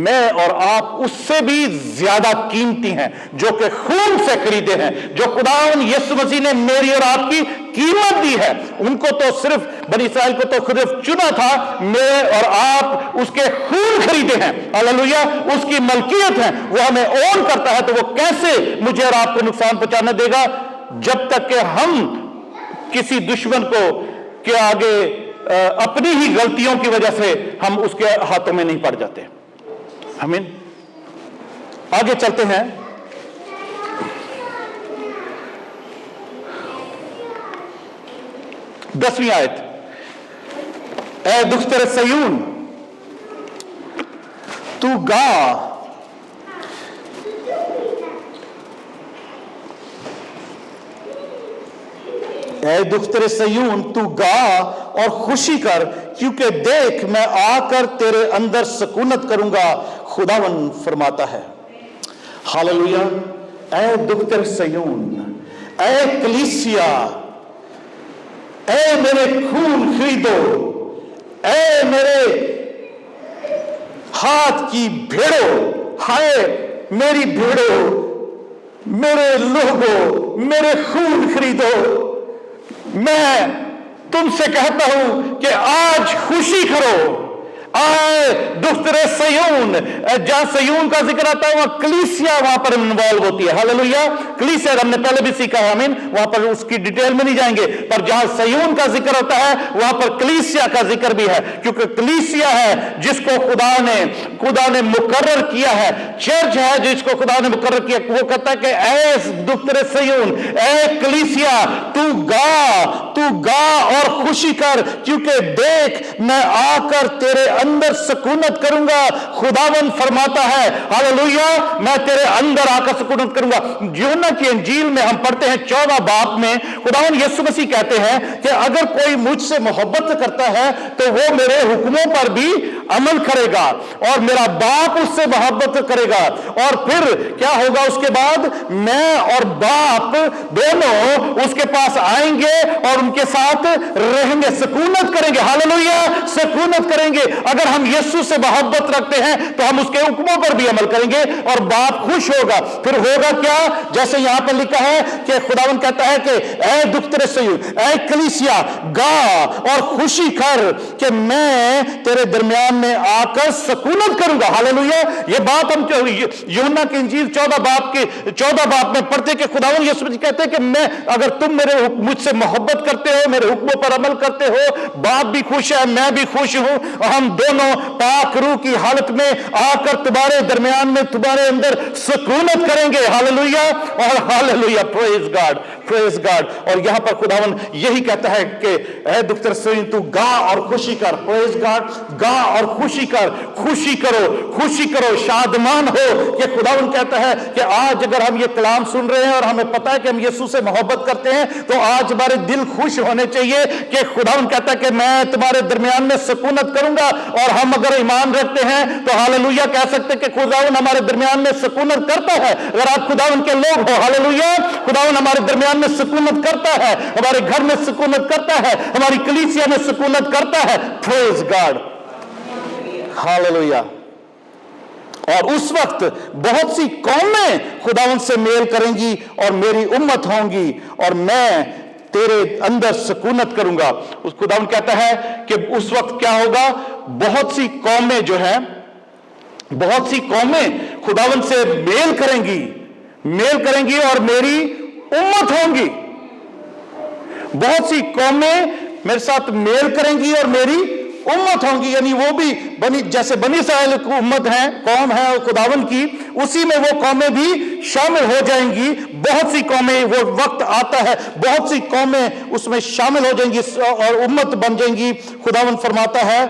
میں اور آپ اس سے بھی زیادہ قیمتی ہیں, جو کہ خون سے خریدے ہیں, جو خداوند یسوع مسیح نے میری اور آپ کی قیمت دی ہے. ان کو تو صرف, بنی اسرائیل کو تو صرف چنا تھا, میں اور آپ اس کے خون خریدے ہیں. ہاللویا. اس کی ملکیت ہے, وہ ہمیں اون کرتا ہے. تو وہ کیسے مجھے اور آپ کو نقصان پہنچانے دے گا, جب تک کہ ہم کسی دشمن کو کے آگے اپنی ہی غلطیوں کی وجہ سے ہم اس کے ہاتھوں میں نہیں پڑ جاتے. آمین. آگے چلتے ہیں. دسویں آیت. اے دختر سیون تو گا, اے دختر سیون تو گا اور خوشی کر, کیونکہ دیکھ میں آ کر تیرے اندر سکونت کروں گا, خداوند فرماتا ہے. ہاللویا. اے دختر سیون, اے کلیسیا, اے میرے خون خریدو, اے میرے ہاتھ کی بھیڑو, ہائے میری بھیڑو, میرے لوگو, میرے خون خریدو. میں تم سے کہتا ہوں کہ آج خوشی کرو. آئے دختر سیون, جہاں سیون کا ذکر آتا ہے وہاں کلیسیا وہاں پر انوالو ہوتی ہے. ہاللویا. کلیسیا ہم نے پہلے بھی سیکھا ہے, آمین. وہاں پر اس کی ڈیٹیل میں نہیں جائیں گے, پر جہاں سیون کا ذکر ہوتا ہے وہاں پر کلیسیا کا ذکر بھی ہے, کیونکہ کلیسیا ہے جس کو خدا نے مقرر کیا ہے, چرچ ہے جس کو خدا نے مقرر کیا. وہ کہتا ہے کہ اے دختر سیون, اے کلیسیا, تو گا اور خوشی کر, کیونکہ دیکھ میں آ کر تیرے اندر سکونت کروں گا, خداوند فرماتا ہے. ہاللویا. میں تیرے اندر آ کر سکونت کروں گا. یوحنا کی انجیل میں ہم پڑھتے ہیں 14 باب میں, خداوند یسوع مسیح کہتے ہیں کہ اگر کوئی مجھ سے محبت کرتا ہے تو وہ میرے حکموں پر بھی عمل کرے گا, اور میرا باپ اس سے محبت کرے گا. اور پھر کیا ہوگا اس کے بعد, میں اور باپ دونوں اس کے پاس آئیں گے اور ان کے ساتھ رہیں گے, سکونت کریں گے. ہاللویا. سکونت کریں گے. اگر ہم یسوع سے محبت رکھتے ہیں تو ہم اس کے حکموں پر بھی عمل کریں گے اور باپ خوش ہوگا. پھر ہوگا کیا, جیسے یہاں پر لکھا ہے کہ خداوند کہتا ہے کہ اے دختر سیون, اے کلیسیا, گا اور خوشی کر کہ میں تیرے درمیان में आकर सकूनत करूंगा। हालेलुया। ये बात हम यूहन्ना की इंजील 14 बाब में पढ़ते कि खुदावंद यीशु मसीह कहते हैं कि मैं, अगर तुम मुझसे मोहब्बत करते हो, मेरे हुक्मों पर अमल करते हो, बाप भी खुश है, मैं भी खुश हूं, हम दोनों पाक रूह की हालत में आकर तुम्हारे दरमियान में तुम्हारे अंदर सकूनत करेंगे। हालेलुया और hallelujah, praise God, praise God. और यहां पर खुदावन यही कहता है कि ऐ दुख्तर सईन तू गा और खुशी कर। प्रेज गॉड, गा और खुशी कर, खुशी करो, खुशी करो, शादमान हो। ये खुदावन कहता है कि आज अगर हम ये कलाम सुन रहे हैं और हमें पता है कि हम यीशु से मोहब्बत करते हैं, तो आज हमारे दिल खुश होने चाहिए कि खुदावन कहता है कि मैं तुम्हारे दरमियान में सकूनत करूंगा। और हम अगर ईमान रखते हैं तो हालेलुया कह सकते हैं कि खुदावन हमारे दरमियान में सकूनत करता है। अगर आप खुदावन के लोग हो, हालेलुया, खुदावन हमारे दरमियान में सकूनत करता है, हमारे घर में सकूनत करता है, हमारी कलीसिया में सकूनत करता है। Praise God, hallelujah. और उस वक्त बहुत सी कौमें खुदावन से मेल करेंगी और मेरी उम्मत होंगी और मैं तेरे अंदर सकूनत करूंगा। उस खुदावन कहता है कि उस वक्त क्या होगा, बहुत सी कौमें जो है, बहुत सी कौमें खुदावन से मेल करेंगी और मेरी उम्मत होंगी। बहुत सी कौमें मेरे साथ मेल करेंगी और मेरी उम्मत होंगी, यानी वो भी जैसे बनी इस्राएल की उम्मत है, कौम है खुदावन की, उसी में वो कौमें भी शामिल हो जाएंगी। बहुत सी कौमें, वो वक्त आता है, बहुत सी कौमें उसमें शामिल हो जाएंगी और उम्मत बन जाएंगी। खुदावन फरमाता है,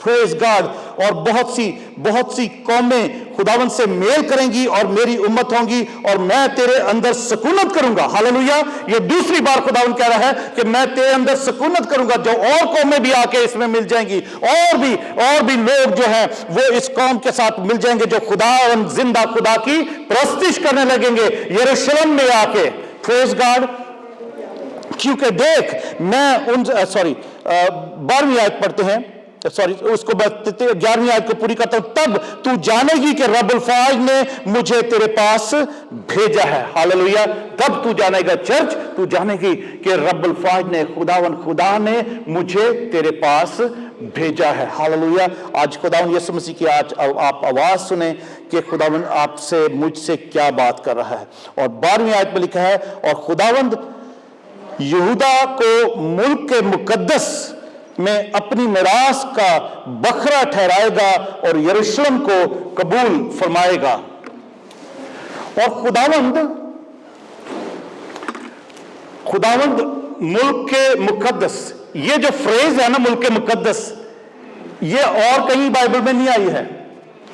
प्रेज गॉड, और बहुत सी कौमें खुदावन से मेल करेंगी और मेरी उम्मत होंगी और मैं तेरे अंदर सकूनत करूंगा। हालेलुया। ये दूसरी बार खुदावन कह रहा है कि मैं तेरे अंदर सकूनत करूंगा। जो और कौमें भी आके इसमें मिल जाएंगी, और भी लोग जो हैं वो इस कौम के साथ मिल जाएंगे, जो खुदावन जिंदा खुदा की प्रस्तिश करने लगेंगे यरूशलेम में आके। Praise God. क्योंकि देख मैं 12वीं आयत पढ़ते हैं, उसको 11वीं आयत को पूरी करता हूं। तब तू जानेगी कि रब्बुल फाज ने मुझे तेरे पास भेजा है। हालेलुया। तब तू जानेगा चर्च, तू जानेगी कि रब्बुल फाज ने, खुदा ने मुझे तेरे पास भेजा है। हालेलुया। आज खुदावन यीशु मसीह की आज आप आवाज सुने कि खुदावन आपसे, मुझसे क्या बात कर रहा है। और 12वीं आयत में लिखा है, और खुदावंद यहूदा को मुल्क के मुकद्दस में अपनी मिरास का बखरा ठहराएगा और यरूशलेम को कबूल फरमाएगा। और खुदावंद मुल्क के मुकद्दस, ये जो फ्रेज है ना, मुल्क के मुकद्दस, ये और कहीं बाइबल में नहीं आई है,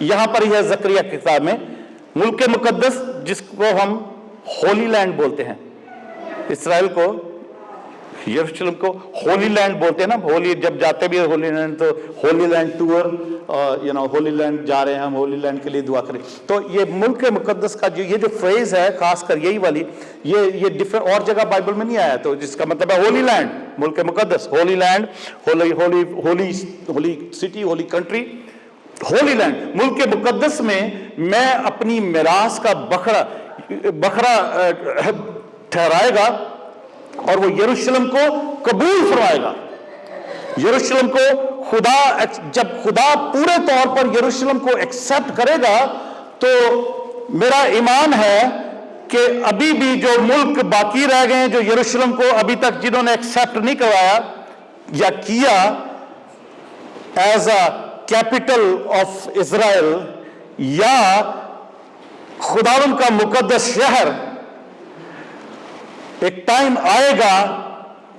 यहां पर यह जकरिया की किताब में। मुल्क के मुकद्दस जिसको हम होली लैंड बोलते हैं, इसराइल को, यरूशलेम को होली लैंड बोलते हैं ना। होली जब जाते भी होली लैंड, तो Holi land tour, Holi land जा रहे हैं हम, होली लैंड के लिए दुआ करें। तो ये मुल्क के मुकद्दस का ये जो फ्रेज है, खासकर यही वाली, ये डिफरेंट और जगह बाइबल में नहीं आया, तो जिसका मतलब है होली लैंड, मुल्क के मुकद्दस, holy land, holy city, holy country, holy land. मुल्क के मुकद्दस में मैं अपनी मिरास का बखरा ठहराएगा और वो यरूशलेम को कबूल फरमाएगा। यरूशलेम को जब खुदा पूरे तौर पर यरूशलेम को एक्सेप्ट करेगा, तो मेरा ईमान है कि अभी भी जो मुल्क बाकी रह गए हैं, जो यरूशलेम को अभी तक जिन्होंने एक्सेप्ट नहीं करवाया या किया as a capital of Israel या खुदावन का मुकद्दस शहर, एक टाइम आएगा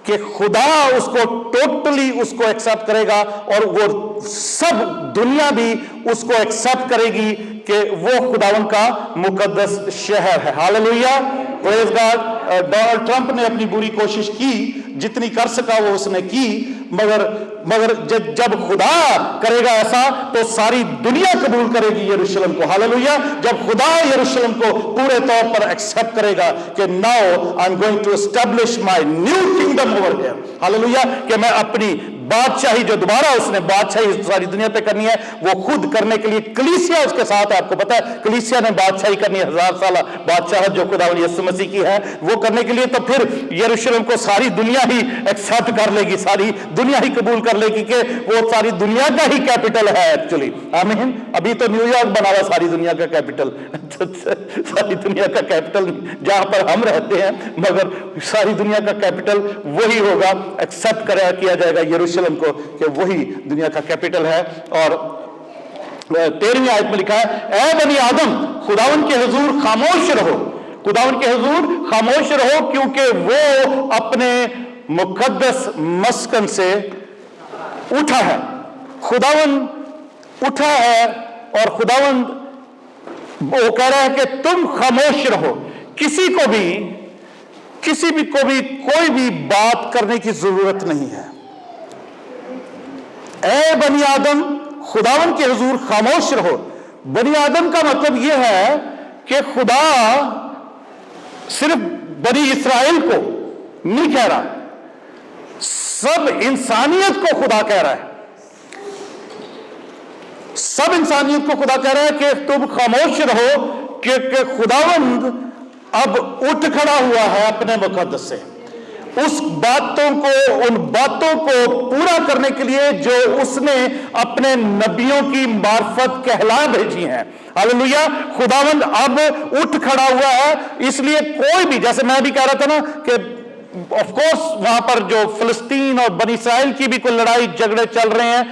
कि खुदा उसको टोटली उसको एक्सेप्ट करेगा और वो सब दुनिया भी उसको एक्सेप्ट करेगी कि वो खुदावन का मुकद्दस शहर है। Hallelujah, praise God. Donald Trump ने अपनी पूरी कोशिश की, जितनी कर सका वो उसने की, मगर जब खुदा करेगा ऐसा तो सारी दुनिया कबूल करेगी यरूशलेम को। हालेलुया। जब खुदा यरूशलेम को पूरे तौर पर एक्सेप्ट करेगा कि now I am going to establish my new kingdom over here. Hallelujah. कि मैं अपनी बादशाही जो दोबारा उसने बादशाही सारी दुनिया पे करनी है, वो खुद करने के लिए कलीसिया उसके साथ है। आपको पता है कलीसिया ने बादशाही करनी है, 1000 साल बादशाह जो खुदावंद यीशु मसीह की है, वो करने के लिए तो फिर यरूशलेम को सारी दुनिया ही एक्सेप्ट कर लेगी, सारी दुनिया ही कबूल कर लेगी कि वो सारी दुनिया का ही कैपिटल है एक्चुअली। आमीन। अभी तो न्यूयॉर्क बना हुआ सारी दुनिया का कैपिटल, सारी दुनिया का कैपिटल जहां पर हम रहते हैं, मगर सारी दुनिया का कैपिटल वही होगा, एक्सेप्ट किया जाएगा यरूशलेम को कि वही दुनिया का कैपिटल है। और 13वीं आयत में लिखा है, ऐ बनी आदम खुदावन के हुजूर खामोश रहो, खुदावन के हुजूर खामोश रहो, क्योंकि वो अपने मुकद्दस मस्कन से उठा है। खुदावन उठा है और खुदावन वो कह रहा है कि तुम खामोश रहो, किसी को भी कोई भी बात करने की जरूरत नहीं है। ऐ बनी आदम खुदावन के हुजूर खामोश रहो। बनी आदम का मतलब यह है कि खुदा सिर्फ बनी इस्राएल को नहीं कह रहा, सब इंसानियत को खुदा कह रहा है। सब इंसानियत को खुदा कह रहा है कि तुम खामोश रहो, क्योंकि खुदावंद अब उठ खड़ा हुआ है अपने मुकद्दस से, उस बातों को, उन बातों को पूरा करने के लिए जो उसने अपने नबियों की मार्फत कहला भेजी हैं। हालेलुया। खुदावंद अब उठ खड़ा हुआ है, इसलिए कोई भी, जैसे मैं भी कह रहा था ना कि ऑफ कोर्स वहां पर जो फिलिस्तीन और बनी इस्राएल की भी कोई लड़ाई झगड़े चल रहे हैं,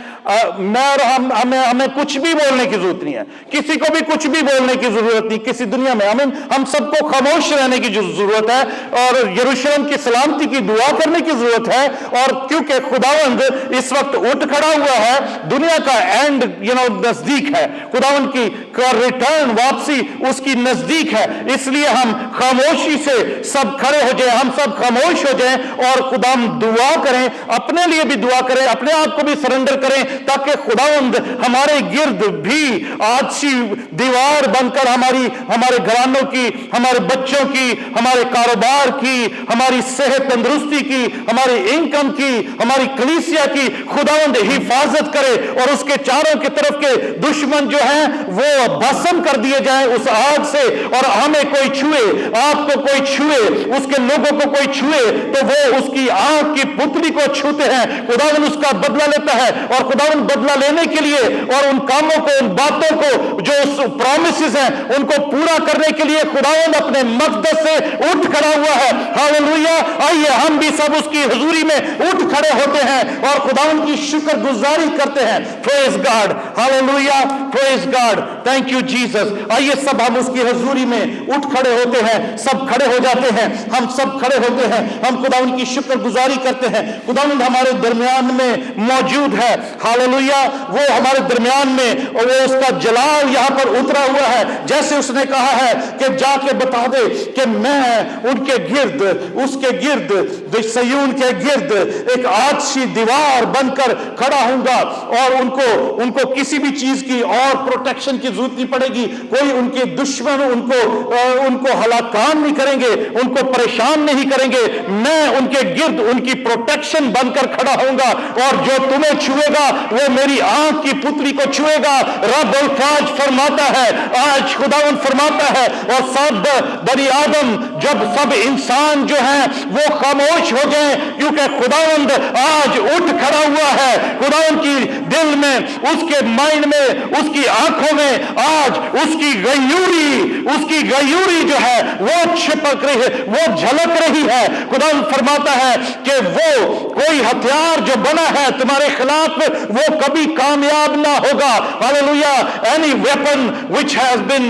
मैं और हमें कुछ भी बोलने की जरूरत नहीं है, किसी को भी कुछ भी बोलने की जरूरत नहीं किसी दुनिया में। हम सबको खामोश रहने की जरूरत है और यरूशलेम की सलामती की दुआ करने की जरूरत है। और क्योंकि खुदावंद इस वक्त उठ खड़ा हुआ है, दुनिया का एंड नजदीक है, खुदावंद की रिटर्न वापसी उसकी नजदीक है, इसलिए हम खामोशी से सब खड़े हो जाए, हम सब खामोश हो जाएं और खुदाम दुआ करें, अपने लिए भी दुआ करें, अपने आप को भी सरेंडर करें, ताकि खुदावंद हमारे गिर्द भी अच्छी दीवार बनकर हमारे घरानों की, हमारे बच्चों की, हमारे कारोबार की, हमारी सेहत तंदुरुस्ती की, हमारी इनकम की, हमारी कलीसिया की खुदावंद हिफाजत करे और उसके चारों की तरफ के दुश्मन जो हैं वो भस्म कर दिए जाएं उस आग से। और हमें कोई छुए, आपको कोई छुए, उसके लोगों को कोई छुए तो वो उसकी आग की पुतली को छूते हैं, खुदावंद उसका बदला लेता है। और खुदावंद बदला लेने के लिए और उन कामों को, उन बातों को जो प्रॉमिसेस हैं उनको पूरा करने के लिए खुदावंद अपने मक़दस से उठ खड़ा हुआ है। हालेलुया। आइए हम भी सब उसकी हुजूरी में उठ खड़े होते हैं और खुदावंद की शुक्रगुजारी करते हैं। Praise God, hallelujah, praise God, thank you Jesus. आइए सब हम उसकी हुजूरी में उठ खड़े होते हैं, सब खड़े हो जाते हैं, हम सब खड़े होते हैं, हम खुदावंद की शुक्रगुजारी करते हैं। खुदावंद हमारे दरमियान में मौजूद है, हालेलुया, वो हमारे दरमियान में, और वो उसका जलाल यहां पर उतरा हुआ है। जैसे उसने कहा है कि जाके बता दे कि मैं उनके गिर्द, उसके गिर्द, सयून के गिर्द एक अच्छी दीवार बनकर खड़ा हूंगा और उनको किसी भी चीज की और प्रोटेक्शन की जरूरत नहीं पड़ेगी। कोई उनके दुश्मन उनको हलाकान नहीं करेंगे, उनको परेशान नहीं करेंगे। मैं उनके गिर्द उनकी प्रोटेक्शन बनकर खड़ा होऊंगा और जो तुम्हें छुएगा वो मेरी आंख की पुतली को छुएगा। रब अल्फाज फरमाता है, आज खुदावंद फरमाता है, और सब बनी आदम, जब सब इंसान जो हैं वो खामोश हो जाएं, क्योंकि खुदावंद आज उठ खड़ा हुआ है। खुदावंद की दिल में, उसके माइंड में, उसकी आंखों में आज उसकी गयूरी जो है वो छिपक रही है, वो झलक रही है। खुदावंद फरमाता है कि वो कोई हथियार जो बना है तुम्हारे खिलाफ वो कभी कामयाब ना होगा। Hallelujah. Any weapon which has been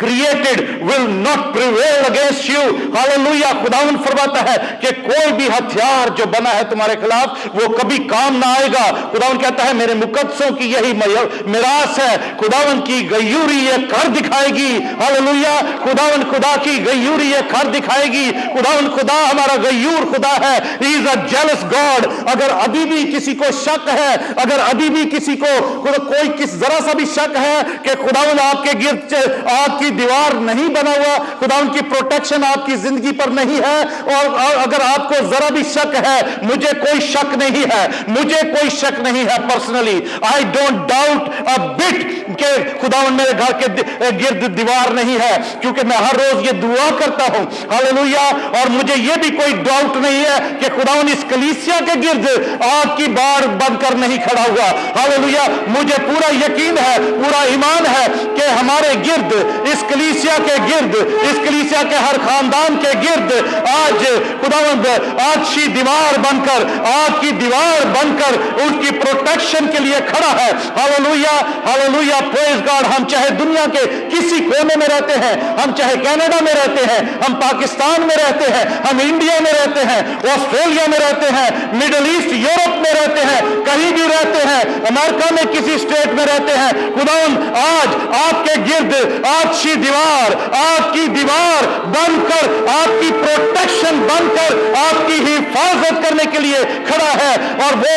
created will not prevail against you. Hallelujah. खुदावंद फरमाता है कि कोई भी हथियार जो बना है तुम्हारे खिलाफ वो कभी काम ना आएगा। खुदावंद कहता है मेरे मुकद्दसों की यही मिरास है, खुदावंद की गयूरी ये कर दिखाएगी। हालेलुया। खुदावंद खुदा की गयूरी ये कर दिखाएगी। खुदावंद खुदा हमारा गयूर खुदा है। He is a jealous God। अगर अभी भी किसी को शक है, अगर अभी भी किसी को कोई जरा सा भी शक है कि खुदावंद आपके गिर्द आपकी दीवार नहीं बना हुआ, खुदावन की प्रोटेक्शन आपकी जिंदगी पर नहीं है, और अगर आपको जरा भी शक है, मुझे कोई शक नहीं है, मुझे कोई शक नहीं है personally, I don't doubt a bit कि खुदावन मेरे घर के गिर्द दीवार नहीं है, क्योंकि मैं हर रोज ये दुआ करता हूं, हालेलुया। और मुझे ये भी कोई डाउट नहीं है कि खुदावन इस कलीसिया के गिर्द आग की बाढ़ बनकर नहीं खड़ा हुआ, हालेलुया। मुझे पूरा यकीन है, पूरा ईमान है कि हमारे गिर्द, इस कलीसिया के गिर्द, इस कलीसिया के हर खानदान के गिर्द आज खुदावंद अच्छी दीवार बनकर, आग की दीवार बनकर उसकी प्रोटेक्शन के लिए खड़ा है, हालेलुया, हालेलुया, प्रेज गॉड। हम चाहे दुनिया के किसी कोने में रहते हैं, हम चाहे कनाडा में रहते हैं, हम पाकिस्तान में रहते हैं, हम इंडिया में रहते हैं, ऑस्ट्रेलिया में रहते हैं, मिडिल ईस्ट यूरोप में रहते हैं, कहीं भी रहते हैं, अमेरिका में किसी स्टेट में रहते हैं, खुदावन आज आपके गिर्द अच्छी दीवार, आपकी दीवार बनकर, आपकी प्रोटेक्शन बनकर, आपकी हिफाजत करने के लिए खड़ा है। और वो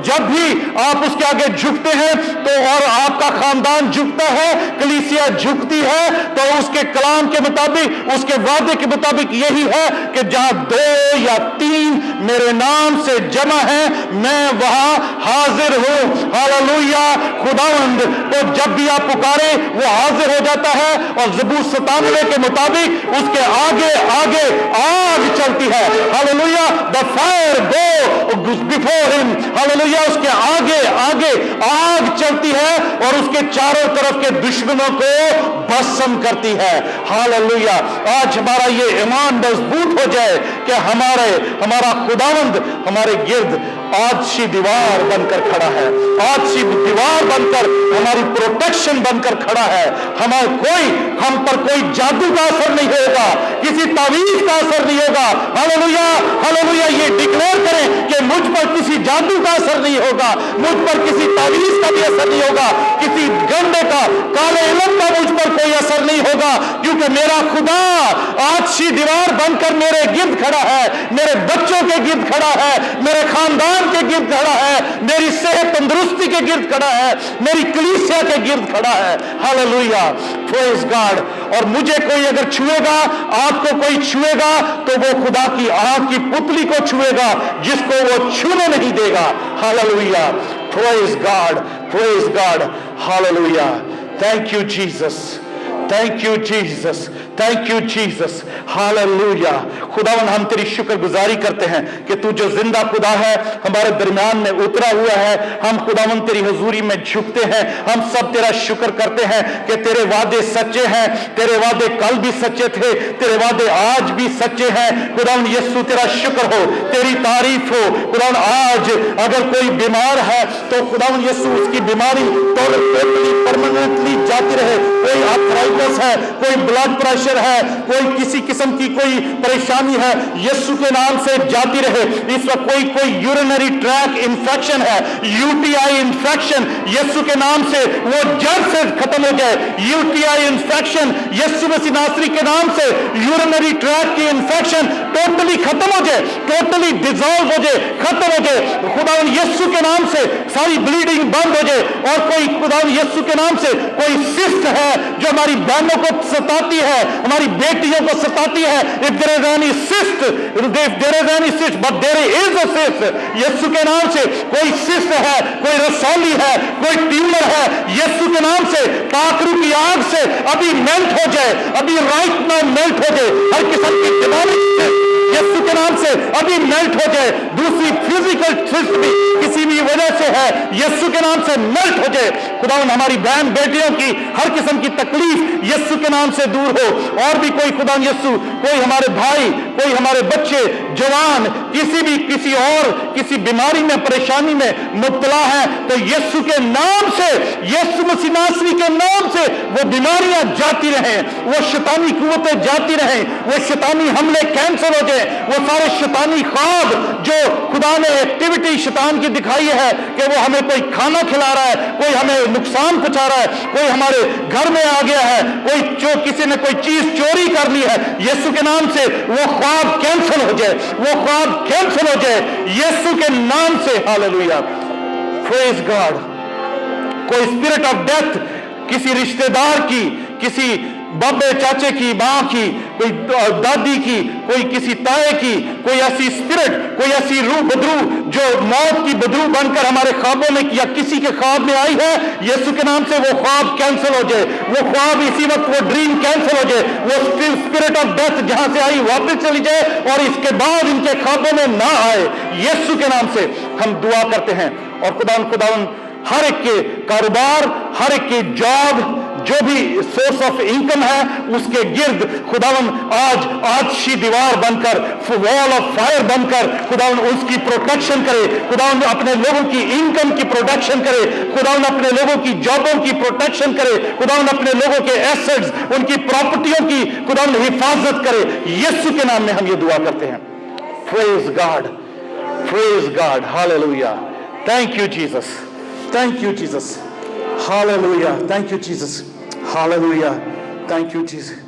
जब भी आप उसके आगे झुकते हैं तो, और आपका खानदान झुकता है, कलीसिया झुकती है, तो उसके कलाम के मुताबिक, उसके वादे के मुताबिक यही है कि जहां 2 या 3 मेरे नाम से जमा है, मैं वहां हाजिर हूं, हालेलुया। खुदावंद तो जब भी आप पुकारे वो हाजिर हो जाता है, और ज़बूर 97 के मुताबिक उसके आगे आगे आग चलती है, hallelujah. The fire go before him, hallelujah. उसके आगे आगे आग चलती है और उसके चारों तरफ के दुश्मनों को भस्म करती है, हालेलुया। आज हमारा ये ईमान मजबूत हो जाए कि हमारा खुदावंद हमारे गिर्द अच्छी दीवार बनकर खड़ा है, अच्छी दीवार बनकर हमारी प्रोटेक्शन बनकर खड़ा है। हम पर कोई जादू का असर नहीं होगा, किसी तावीज का असर नहीं होगा, हालेलुया, हालेलुया। ये डिक्लेयर करें कि मुझ पर किसी जादू का असर नहीं होगा, मुझ पर किसी तावीज का भी असर नहीं होगा, किसी गंदे का, काले इल्म का मुझ पर कोई असर नहीं होगा, क्योंकि मेरा खुदा अच्छी दीवार बनकर मेरे गिर्द खड़ा है, मेरे बच्चों के गिर्द खड़ा है, मेरे खानदान के गिर्द खड़ा है, मेरी सेहत तंदुरुस्ती के गिर्द खड़ा है, मेरी कलीसिया के गिर्द खड़ा है, हालेलुया, प्रेज गॉड। और मुझे कोई अगर छुएगा, आपको कोई छुएगा, तो वो खुदा की आग की पुतली को छुएगा, जिसको वो छूने नहीं देगा, hallelujah, praise God, hallelujah. Thank you Jesus, thank you Jesus, thank you Jesus, hallelujah. खुदावन हम तेरी शुक्रगुजारी करते हैं कि तू जो जिंदा खुदा है, हमारे दरमियान में उतरा हुआ है। हम खुदावन तेरी हुजूरी में झुकते हैं, हम सब तेरा शुक्र करते हैं कि तेरे वादे सच्चे हैं, तेरे वादे कल भी सच्चे थे, तेरे वादे आज भी सच्चे हैं। खुदावन यीशु तेरा शुक्र हो, तेरी तारीफ हो। खुदावन आज अगर कोई बीमार है तो खुदावन यीशु उसकी बीमारी टोटली परमानेंटली जाती रहे। कोई आर्थराइटिस है, कोई ब्लड प्रेशर है, कोई किसी किस्म की कोई परेशानी है, यीशु के नाम से जाती रहे। इस वक्त कोई यूरिनरी ट्रैक इंफेक्शन है, यूटीआई इंफेक्शन, यीशु के नाम से वो जड़ से खत्म हो जाए। यूटीआई इंफेक्शन यीशु मसीह नासरी के नाम से यूरिनरी ट्रैक की इंफेक्शन टोटली खत्म हो जाए, टोटली डिसॉल्व हो जाए, खत्म हो जाए। खुदावन यीशु के नाम से सारी ब्लीडिंग बंद हो जाए। और कोई खुदावन यीशु के नाम से कोई सिस्ट है जो हमारी बहनों को सताती है, हमारी बेटियों को सताती है, if there is any cyst, but there is a cyst, यीशु के नाम से कोई सिस्ट है, कोई रसौली है, कोई ट्यूमर है, यीशु के नाम से पाखरू की आग से अभी मेल्ट हो जाए, अभी राइट नाउ मेल्ट हो जाए। हर किस्म की बीमारी यीशु के नाम से अभी मेल्ट हो जाए। दूसरी फिजिकल सिस्ट भी किसी भी वजह से है, यीशु के नाम से मेल्ट हो जाए। खुदावन हमारी बहन बेटियों की हर किस्म की तकलीफ यीशु के नाम से दूर हो। और भी कोई खुदावन यीशु, कोई हमारे भाई, कोई हमारे बच्चे, जवान किसी और किसी बीमारी में, परेशानी में मुब्तला है, तो यीशु के नाम से, यीशु मसीह नासरी के नाम से वो बीमारियां जाती रहें, वो शैतानी कुव्वतें जाती रहें, वो शैतानी हमले कैंसिल हो जाए। वो सारे शैतानी ख्वाब जो खुदा ने एक्टिविटी शैतान की दिखाई है कि वो हमें कोई खाना खिला रहा है, कोई हमें नुकसान पहुंचा रहा है, कोई हमारे घर में आ गया है, किसी ने कोई चीज चोरी कर ली है, यीशु के नाम से वो ख्वाब कैंसिल हो जाए, वो ख्वाब कैंसिल हो जाए यीशु के नाम से, हालेलुया, प्रेज गॉड। कोई स्पिरिट ऑफ डेथ किसी रिश्तेदार की, किसी बाबे चाचे की, माँ की, कोई दादी की, कोई किसी ताए की, कोई ऐसी स्पिरिट, कोई ऐसी रूह बदरू जो मौत की बदरू बनकर हमारे ख्वाबों में या किसी के ख्वाब में आई है, यीशु के नाम से वो ख्वाब कैंसिल हो जाए, वो ख्वाब इसी वक्त, वो ड्रीम कैंसिल हो जाए, वो स्पिरिट ऑफ डेथ जहां से आई वापस चली जाए और इसके बाद इनके ख्वाबों में ना आए। यीशु के नाम से हम दुआ करते हैं। और खुदावन हर एक के कारोबार, हर एक की जॉब, जो भी सोर्स ऑफ इनकम है, उसके गिर्द खुदावन आज शी दीवार बनकर, वॉल ऑफ फायर बनकर खुदावन उसकी प्रोटेक्शन करे। खुदावन अपने लोगों की इनकम की प्रोटेक्शन करे, खुदावन अपने लोगों की जॉबों की प्रोटेक्शन करे, खुदावन अपने लोगों के एसेट्स, उनकी प्रॉपर्टियों की खुदावन हिफाजत करे। यीशु के नाम में हम ये दुआ करते हैं। Praise God, praise God, hallelujah. Thank you Jesus, thank you Jesus, hallelujah, thank you Jesus, hallelujah, thank you Jesus.